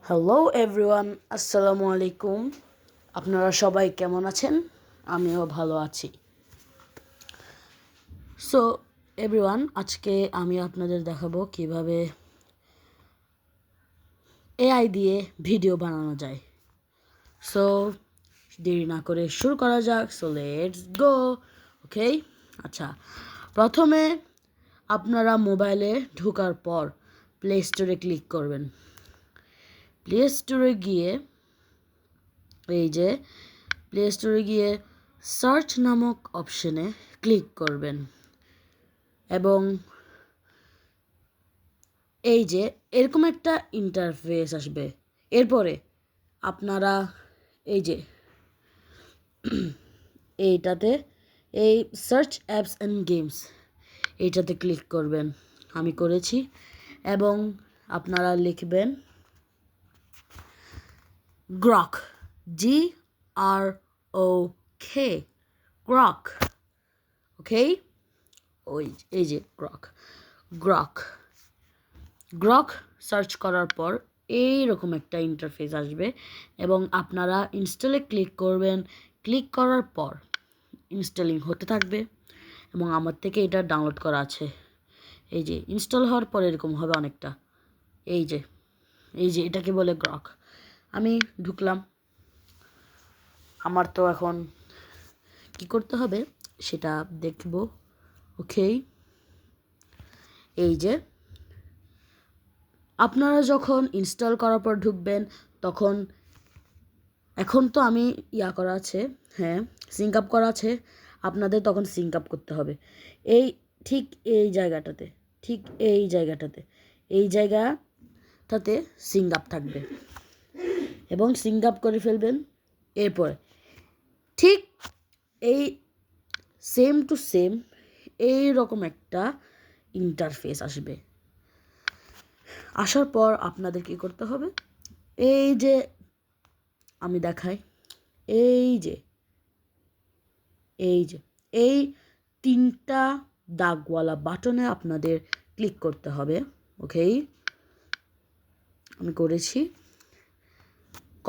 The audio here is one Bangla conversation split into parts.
হ্যালো এভরিওয়ান, আসসালামু আলাইকুম। আপনারা সবাই কেমন আছেন? আমিও ভালো আছি। সো এভরিওয়ান, আজকে আমি আপনাদের দেখাবো কিভাবে এআই দিয়ে ভিডিও বানানো যায়। সো দেরি না করে শুরু করা যাক। So let's go. ওকে, আচ্ছা, প্রথমে আপনারা মোবাইলে ঢোকার পর প্লে স্টোরে ক্লিক করবেন। প্লে স্টোরে গিয়ে প্লে স্টোরে গিয়ে সার্চ নামক অপশনে ক্লিক করবেন এবং এরকম একটা ইন্টারফেস আসবে। এরপরে আপনারা এই যে এইটাতে এই সার্চ অ্যাপস অ্যান্ড গেমস এইটাতে ক্লিক করবেন। আমি করেছি এবং আপনারা লিখবেন গ্রক, GROK, গ্রক। ওকে, এই যে গ্রক গ্রক সার্চ করার পর এইরকম একটা ইন্টারফেস আসবে এবং আপনারা ইনস্টলে ক্লিক করবেন। ক্লিক করার পর ইনস্টলিং হতে থাকবে এবং আমার থেকে এটা ডাউনলোড করা আছে। এই যে ইনস্টল হওয়ার পর এরকম হবে অনেকটা। এই যে এটাকে বলে গ্রক। আমি ঢুকলাম। আমার তো এখন কি করতে হবে সেটা দেখব। ওকে, এই যে আপনারা যখন ইনস্টল করার পর ঢুকবেন তখন এখন তো আমি করা আছে, হ্যাঁ, সিঙ্ক আপ করা আছে। আপনাদের তখন সিঙ্ক আপ করতে হবে এই ঠিক এই জায়গাটাতে, এই জায়গাটাতে সিঙ্ক আপ থাকবে এবং সিঙ্ক আপ করে ফেলবেন। এরপর ঠিক এই সেম টু সেম এইরকম একটা ইন্টারফেস আসবে। আসার পর আপনাদের কি করতে হবে, এই যে আমি দেখাই, এই যে এই তিনটা দাগওয়ালা বাটনে আপনাদের ক্লিক করতে হবে। ওকে, আমি করেছি।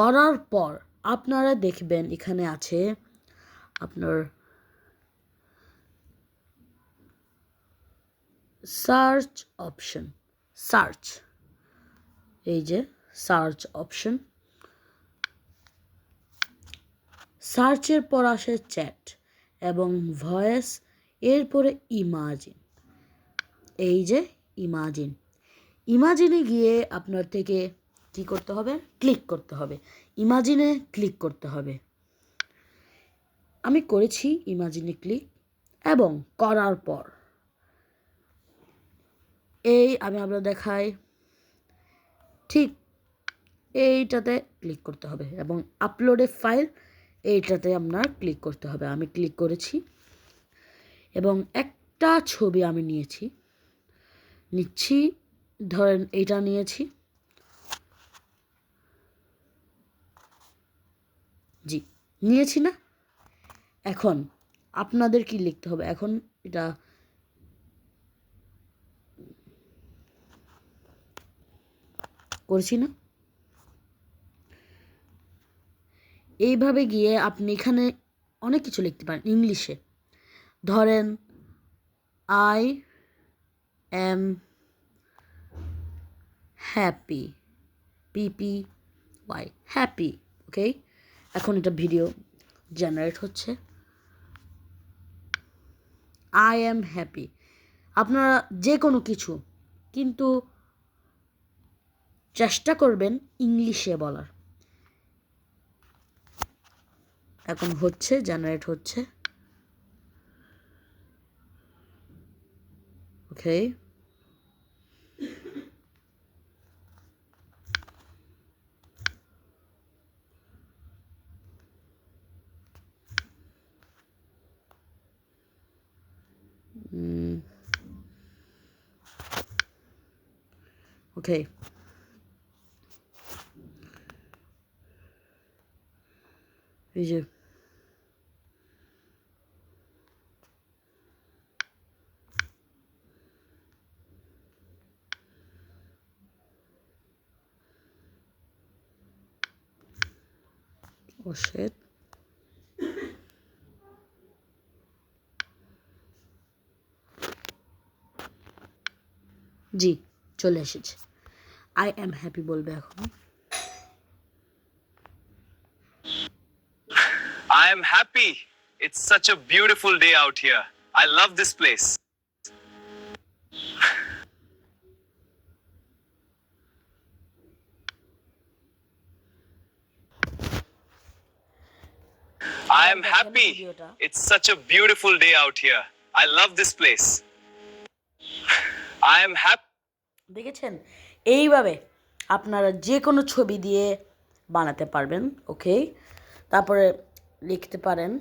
করার পর আপনারা দেখবেন এখানে আছে আপনার সার্চ অপশন। এই যে সার্চ অপশন, সার্চের পর আসে চ্যাট এবং ভয়েস, এরপরে ইমাজিন। এই যে ইমাজিনে গিয়ে আপনার থেকে কি করতে হবে, ক্লিক করতে হবে। ইমাজিনে ক্লিক করতে হবে। আমি করেছি ইমাজিনে ক্লিক এবং করার পর আমি আপনাদের দেখাই, ঠিক এইটাতে ক্লিক করতে হবে এবং আপলোডে ফাইল এইটাতে আপনার ক্লিক করতে হবে। আমি ক্লিক করেছি এবং একটা ছবি আমি নিচ্ছি, ধরেন এটা নিয়েছি। জি, নিয়েছি না? এখন আপনাদের কি লিখতে হবে, এখন এটা করছি না, এইভাবে গিয়ে আপনি এখানে অনেক কিছু লিখতে পারেন ইংলিশে। ধরেন I am happy, PPY, happy. Okay, এখন এটা ভিডিও জেনারেট হচ্ছে। I am happy. আপনারা যে কোনো কিছু, কিন্তু চেষ্টা করবেন ইংলিশে বলার। এখন হচ্ছে, জেনারেট হচ্ছে। ওকে, ওকে, এই যে ও শিট, জি চলে এসেছে। আই এম হ্যাপি বলবে এখন। I am happy. It's such a beautiful day out here. I love this place. I am happy. It's such a beautiful day out here. I love this place. I am happy. দেখেছেন, এইভাবে আপনারা যে কোনো ছবি দিয়ে বানাতে পারবেন। ওকে, তারপরে লিখতে পারেন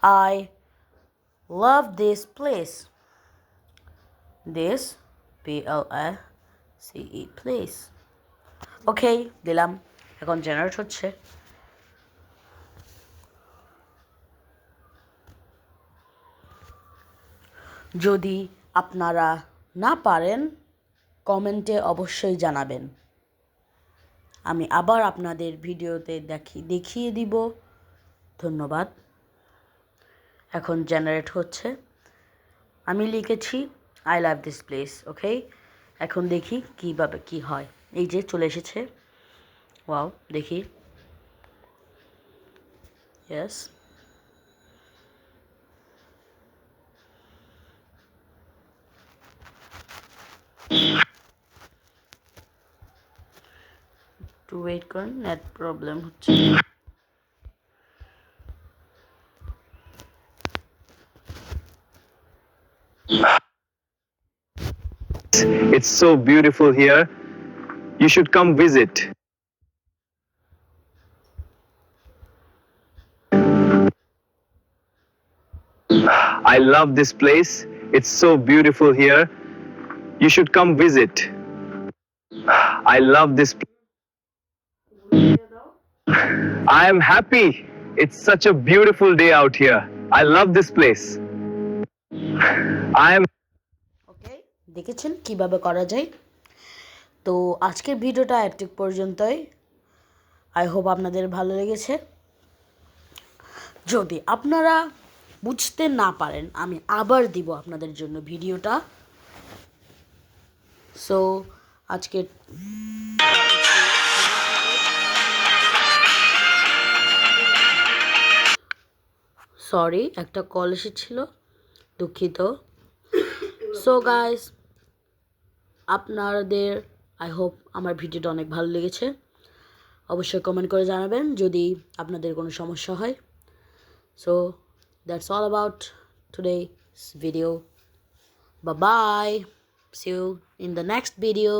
I love this place, this PLACE place. Okay দিলাম, এখন জেনারেট হচ্ছে। যদি আপনারা না পারেন কমেন্টে অবশ্যই জানাবেন, আমি আবার আপনাদের ভিডিওতে দেখিয়ে দিব। ধন্যবাদ। এখন জেনারেট হচ্ছে। আমি লিখেছি আই লাভ দিস প্লেস। ওকে, এখন দেখি কীভাবে কি হয়। এই যে চলে এসেছে। ওয়াও, দেখি। ইয়েস, একটু ওয়েট করুন, নেট প্রবলেম হচ্ছে। It's so beautiful here. You should come visit. I love this place. It's so beautiful here. You should come visit. I love this place. I am happy. It's such a beautiful day out here. I love this place. I am. ওকে, দেখেছেন কিভাবে করা যায়। তো আজকের ভিডিওটা একটু পর্যন্তই। আই হোপ আপনাদের ভালো লেগেছে। যদি আপনারা বুঝতে না পারেন আমি আবার দিব আপনাদের জন্য ভিডিওটা। সো আজকে সরি, একটা কল এসেছিল, দুঃখিত। সো গাইস, আপনাদের আই হোপ আমার ভিডিওটা অনেক ভালো লেগেছে। অবশ্যই কমেন্ট করে জানাবেন যদি আপনাদের কোনো সমস্যা হয়। So that's all about today's video. Bye bye. See you in the next video.